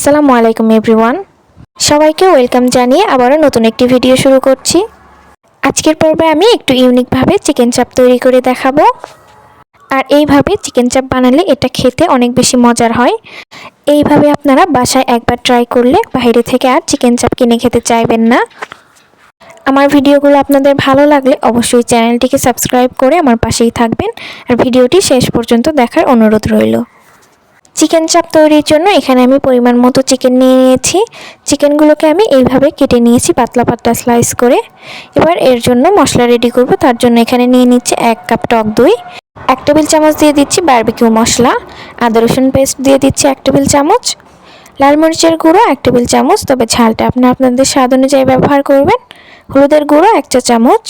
আসসালামু আলাইকুম এভরিওয়ান, সবাইকে ওয়েলকাম জানিয়ে আবারও নতুন একটি ভিডিও শুরু করছি। আজকের পর্বে আমি একটু ইউনিকভাবে চিকেন চাপ তৈরি করে দেখাবো। আর এইভাবে চিকেন চাপ বানালে এটা খেতে অনেক বেশি মজার হয়। এইভাবে আপনারা বাসায় একবার ট্রাই করলে বাইরে থেকে আর চিকেন চাপ কিনে খেতে চাইবেন না। আমার ভিডিওগুলো আপনাদের ভালো লাগলে অবশ্যই চ্যানেলটিকে সাবস্ক্রাইব করে আমার পাশেই থাকবেন আর ভিডিওটি শেষ পর্যন্ত দেখার অনুরোধ রইল। চিকেন চাপ তৈরির জন্য এখানে আমি পরিমাণ মতো চিকেন নিয়ে নিয়েছি। চিকেনগুলোকে আমি এইভাবে কেটে নিয়েছি পাতলা পাতলা স্লাইস করে। এবার এর জন্য মশলা রেডি করব। তার জন্য এখানে নিয়ে নিচ্ছি 1 কাপ টক দই, 1 টেবিল চামচ দিয়ে দিচ্ছি বারবিকিউ মশলা, আদা রসুন পেস্ট দিয়ে দিচ্ছি 1 টেবিল চামচ, লাল মরিচের গুঁড়ো 1 টেবিল চামচ, তবে ঝালটা আপনাদের স্বাদ অনুযায়ী ব্যবহার করবেন, হলুদের গুঁড়ো 1 চা চামচ,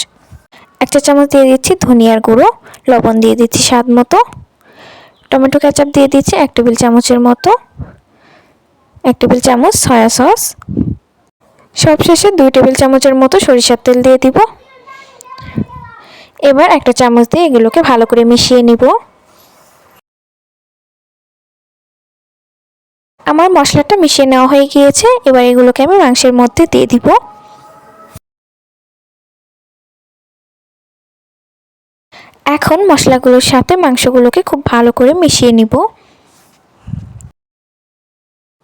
1 চা চামচ দিয়ে দিচ্ছি ধনিয়ার গুঁড়ো, লবণ দিয়ে দিচ্ছি স্বাদ মতো, টমেটো কেচাপ দিয়ে দিচ্ছি 1 টেবিল চামচের মতো, 1 টেবিল চামচ সয়া সস, সবশেষে 2 টেবিল চামচের মতো সরিষার তেল দিয়ে দিব। এবার একটা চামচ দিয়ে এগুলোকে ভালো করে মিশিয়ে নিব। আমার মশলাটা মিশিয়ে নেওয়া হয়ে গিয়েছে। এবার এগুলোকে আমি মাংসের মধ্যে দিয়ে দিব। এখন মশলাগুলোর সাথে মাংসগুলোকে খুব ভালো করে মিশিয়ে নিব।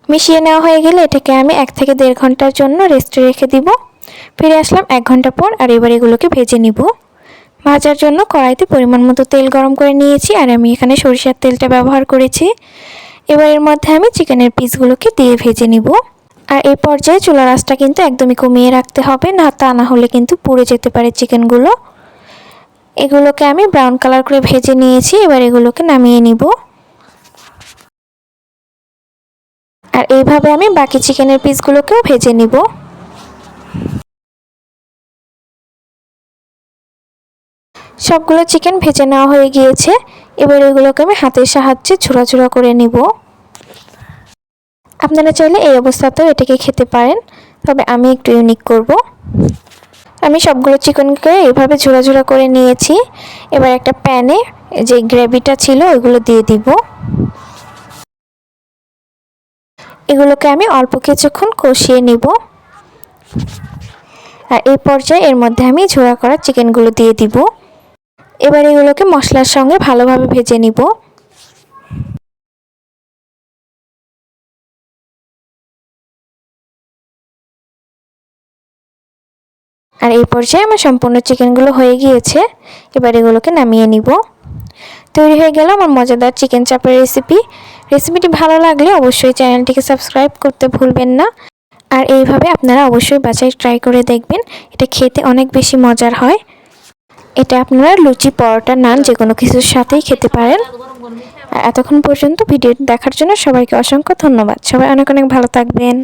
মিশিয়ে নেওয়া হয়ে গেলে এটাকে আমি 1 থেকে 1.5 ঘন্টার জন্য রেস্টে রেখে দিব। ফিরে আসলাম 1 ঘন্টা পর। আর এবার এগুলোকে ভেজে নিব। ভাজার জন্য কড়াইতে পরিমাণ মতো তেল গরম করে নিয়েছি আর আমি এখানে সরিষার তেলটা ব্যবহার করেছি। এবার এর মধ্যে আমি চিকেনের পিসগুলোকে দিয়ে ভেজে নিব। আর এই পর্যায়ে চুলার আঁচটা কিন্তু একদমই কমিয়ে রাখতে হবে, তা না হলে কিন্তু পুড়ে যেতে পারে চিকেনগুলো। এগুলোকে আমি ব্রাউন কালার করে ভেজে নিয়েছি। এবার এগুলোকে নামিয়ে নিব। আর এইভাবে আমি বাকি চিকেনের পিসগুলোকেও ভেজে নিব। সবগুলো চিকেন ভেজে নেওয়া হয়ে গিয়েছে। এবার এগুলোকে আমি হাতের সাহায্যে ছোড়া ছোড়া করে নিব। আপনারা চাইলে এই অবস্থাতেও এটাকে খেতে পারেন, তবে আমি একটু ইউনিক করব। আমি সবগুলো চিকেনকে এইভাবে ঝোড়া ঝোড়া করে নিয়েছি। এবার একটা প্যানে যে গ্রেভিটা ছিল ওইগুলো দিয়ে দিব। এগুলোকে আমি অল্প কিছুক্ষণ কষিয়ে নিব। আর এই পর্যায়ে এর মধ্যে আমি ঝোড়া করা চিকেনগুলো দিয়ে দিব। এবার এগুলোকে মশলার সঙ্গে ভালোভাবে ভেজে নিব। আর এই পর্যায়ে আমার সম্পূর্ণ চিকেনগুলো হয়ে গিয়েছে। এবার এগুলোকে নামিয়ে নিব। তৈরি হয়ে গেল আমার মজাদার চিকেন চাপের রেসিপিটি ভালো লাগলে অবশ্যই চ্যানেলটিকে সাবস্ক্রাইব করতে ভুলবেন না। আর এইভাবে আপনারা অবশ্যই বাসায় ট্রাই করে দেখবেন। এটা খেতে অনেক বেশি মজার হয়। এটা আপনারা লুচি, পরোটা, নান যে কোনো কিছুর সাথেই খেতে পারেন। আর এতক্ষণ পর্যন্ত ভিডিও দেখার জন্য সবাইকে অসংখ্য ধন্যবাদ। সবাই অনেক অনেক ভালো থাকবেন।